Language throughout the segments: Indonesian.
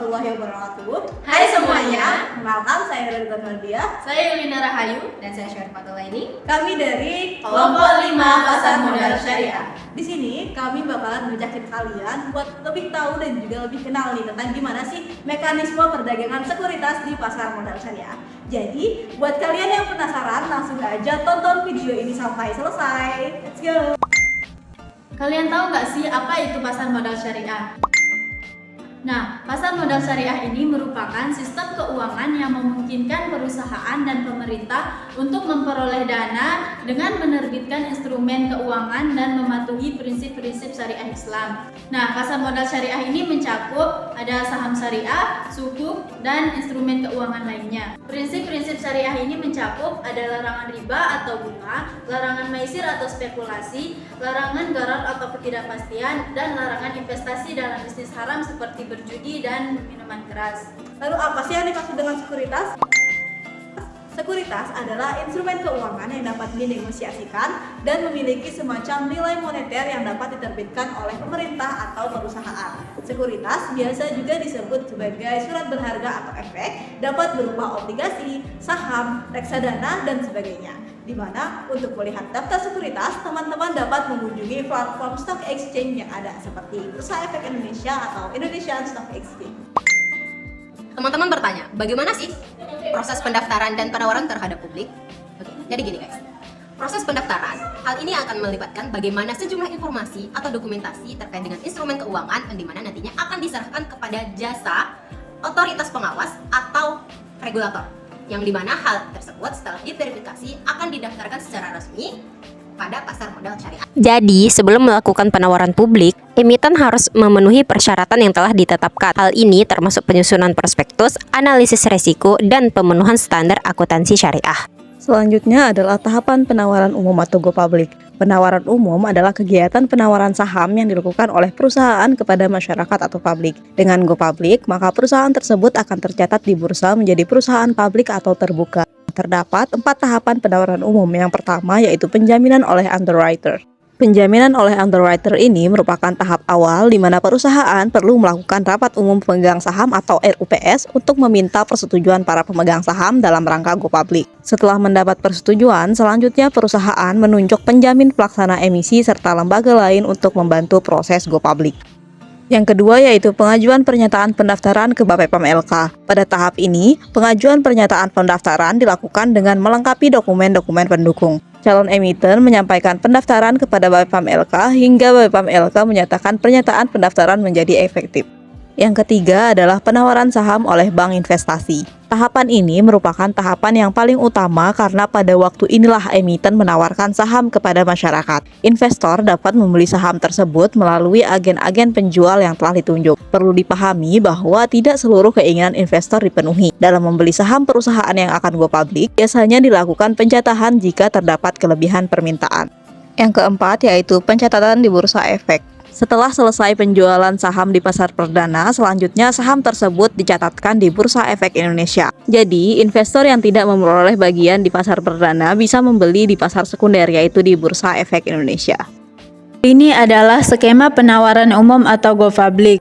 warahmatullahi wabarakatuh. Hai semuanya, Kenalkan, saya Ridwan Nadia. saya Yulina Rahayu dan saya Syarifat Laini. Kami dari Kelompok 5 Pasar Modal Syariah. Di sini kami bakalan ngajakin kalian buat lebih tahu dan juga lebih kenal nih tentang gimana sih mekanisme perdagangan sekuritas di pasar modal syariah. Jadi, buat kalian yang penasaran, langsung aja tonton video ini sampai selesai. Let's go! Kalian tahu nggak sih apa itu pasar modal syariah? Nah, pasar modal syariah ini merupakan sistem keuangan yang memungkinkan perusahaan dan pemerintah untuk memperoleh dana dengan menerbitkan instrumen keuangan dan mematuhi prinsip-prinsip syariah Islam. Nah, pasar modal syariah ini mencakup ada saham syariah, sukuk, dan instrumen keuangan lainnya. Prinsip-prinsip syariah ini mencakup ada larangan riba atau bunga, larangan maisir atau spekulasi, larangan gharar atau ketidakpastian, dan larangan investasi dalam bisnis haram seperti berjudi dan minuman keras. Lalu apa sih yang dimaksud dengan sekuritas? Sekuritas adalah instrumen keuangan yang dapat dinegosiasikan dan memiliki semacam nilai moneter yang dapat diterbitkan oleh pemerintah atau perusahaan. Sekuritas biasa juga disebut sebagai surat berharga atau efek, dapat berupa obligasi, saham, reksadana, dan sebagainya. Di mana untuk melihat daftar sekuritas, teman-teman dapat mengunjungi platform stock exchange yang ada seperti Bursa Efek Indonesia atau Indonesian Stock Exchange. Teman-teman bertanya, bagaimana sih proses pendaftaran dan penawaran terhadap publik? Oke, jadi gini guys. Proses pendaftaran, hal ini akan melibatkan bagaimana sejumlah informasi atau dokumentasi terkait dengan instrumen keuangan di mana nantinya akan diserahkan kepada jasa otoritas pengawas atau regulator. Yang dimana hal tersebut setelah diverifikasi akan didaftarkan secara resmi pada pasar modal syariah. Jadi, sebelum melakukan penawaran publik, emiten harus memenuhi persyaratan yang telah ditetapkan. Hal ini termasuk penyusunan prospektus, analisis resiko, dan pemenuhan standar akuntansi syariah. Selanjutnya adalah tahapan penawaran umum atau go public. Penawaran umum adalah kegiatan penawaran saham yang dilakukan oleh perusahaan kepada masyarakat atau publik. Dengan go public, maka perusahaan tersebut akan tercatat di bursa menjadi perusahaan publik atau terbuka. Terdapat 4 tahapan penawaran umum. Yang pertama yaitu penjaminan oleh underwriter. Penjaminan oleh underwriter ini merupakan tahap awal di mana perusahaan perlu melakukan rapat umum pemegang saham atau RUPS untuk meminta persetujuan para pemegang saham dalam rangka go public. Setelah mendapat persetujuan, selanjutnya perusahaan menunjuk penjamin pelaksana emisi serta lembaga lain untuk membantu proses go public. Yang kedua yaitu pengajuan pernyataan pendaftaran ke Bapepam LK. Pada tahap ini, pengajuan pernyataan pendaftaran dilakukan dengan melengkapi dokumen-dokumen pendukung. Calon emiten menyampaikan pendaftaran kepada Bapepam LK hingga Bapepam LK menyatakan pernyataan pendaftaran menjadi efektif. Yang ketiga adalah penawaran saham oleh bank investasi. Tahapan ini merupakan tahapan yang paling utama karena pada waktu inilah emiten menawarkan saham kepada masyarakat. Investor dapat membeli saham tersebut melalui agen-agen penjual yang telah ditunjuk. Perlu dipahami bahwa tidak seluruh keinginan investor dipenuhi. Dalam membeli saham perusahaan yang akan go public, biasanya dilakukan pencatatan jika terdapat kelebihan permintaan. Yang keempat yaitu pencatatan di Bursa Efek. Setelah selesai penjualan saham di pasar perdana, selanjutnya saham tersebut dicatatkan di Bursa Efek Indonesia. Jadi, investor yang tidak memperoleh bagian di pasar perdana bisa membeli di pasar sekunder, yaitu di Bursa Efek Indonesia. Ini adalah skema penawaran umum atau go public.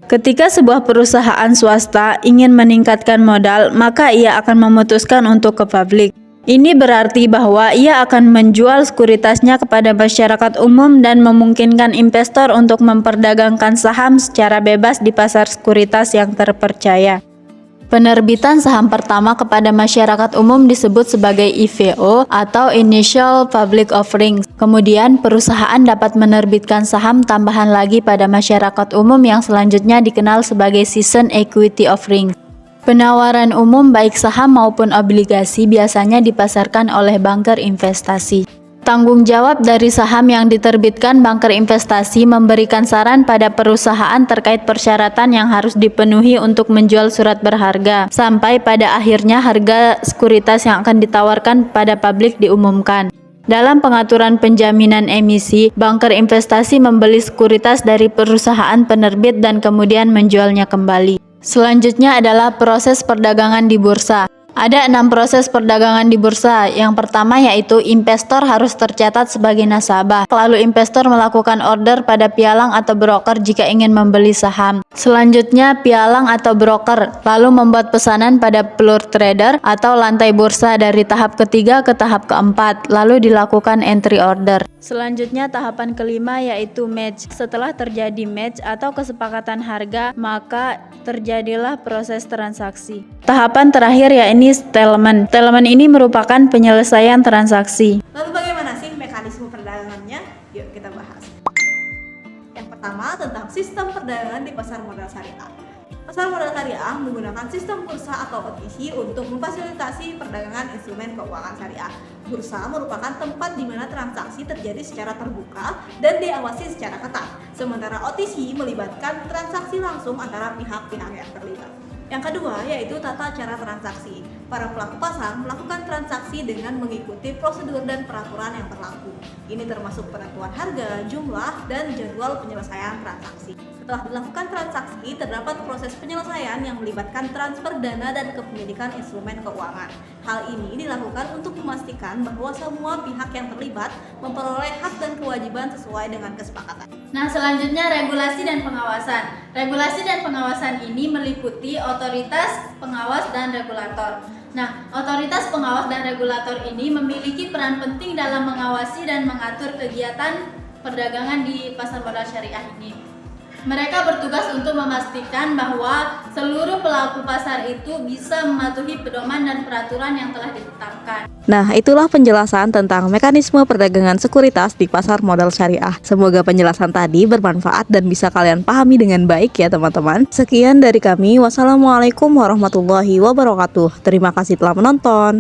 Ketika sebuah perusahaan swasta ingin meningkatkan modal, maka ia akan memutuskan untuk ke publik. Ini berarti bahwa ia akan menjual sekuritasnya kepada masyarakat umum dan memungkinkan investor untuk memperdagangkan saham secara bebas di pasar sekuritas yang terpercaya. Penerbitan saham pertama kepada masyarakat umum disebut sebagai IPO atau Initial Public Offering. Kemudian perusahaan dapat menerbitkan saham tambahan lagi pada masyarakat umum yang selanjutnya dikenal sebagai Season Equity Offering. Penawaran umum baik saham maupun obligasi biasanya dipasarkan oleh banker investasi. Tanggung jawab dari saham yang diterbitkan banker investasi memberikan saran pada perusahaan terkait persyaratan yang harus dipenuhi untuk menjual surat berharga, sampai pada akhirnya harga sekuritas yang akan ditawarkan pada publik diumumkan. Dalam pengaturan penjaminan emisi, banker investasi membeli sekuritas dari perusahaan penerbit dan kemudian menjualnya kembali. Selanjutnya adalah proses perdagangan di bursa. Ada 6 proses perdagangan di bursa. Yang pertama yaitu investor harus tercatat sebagai nasabah. Lalu investor melakukan order pada pialang atau broker jika ingin membeli saham. Selanjutnya pialang atau broker lalu membuat pesanan pada pelur trader atau lantai bursa dari tahap ketiga ke tahap keempat. Lalu dilakukan entry order. Selanjutnya tahapan kelima yaitu match. Setelah terjadi match atau kesepakatan harga, maka terjadilah proses transaksi. Tahapan terakhir yakni settlement. Settlement ini merupakan penyelesaian transaksi. Lalu bagaimana sih mekanisme perdagangannya? Yuk kita bahas. Yang pertama tentang sistem perdagangan di pasar modal syariah. Pasar modal syariah menggunakan sistem bursa atau OTC untuk memfasilitasi perdagangan instrumen keuangan syariah. Bursa merupakan tempat di mana transaksi terjadi secara terbuka dan diawasi secara ketat. Sementara OTC melibatkan transaksi langsung antara pihak-pihak yang terlibat. Yang kedua yaitu tata cara transaksi. Para pelaku pasar melakukan transaksi dengan mengikuti prosedur dan peraturan yang berlaku. Ini termasuk penentuan harga, jumlah, dan jadwal penyelesaian transaksi. Setelah dilakukan transaksi, terdapat proses penyelesaian yang melibatkan transfer dana dan kepemilikan instrumen keuangan. Hal ini dilakukan untuk memastikan bahwa semua pihak yang terlibat memperoleh hak dan kewajiban sesuai dengan kesepakatan. Nah, selanjutnya regulasi dan pengawasan. Regulasi dan pengawasan ini meliputi otoritas, pengawas, dan regulator. Nah, otoritas pengawas dan regulator ini memiliki peran penting dalam mengawasi dan mengatur kegiatan perdagangan di pasar modal syariah ini. Mereka bertugas untuk memastikan bahwa seluruh pelaku pasar itu bisa mematuhi pedoman dan peraturan yang telah ditetapkan. Nah, itulah penjelasan tentang mekanisme perdagangan sekuritas di pasar modal syariah. Semoga penjelasan tadi bermanfaat dan bisa kalian pahami dengan baik ya teman-teman. Sekian dari kami. Wassalamualaikum warahmatullahi wabarakatuh. Terima kasih telah menonton.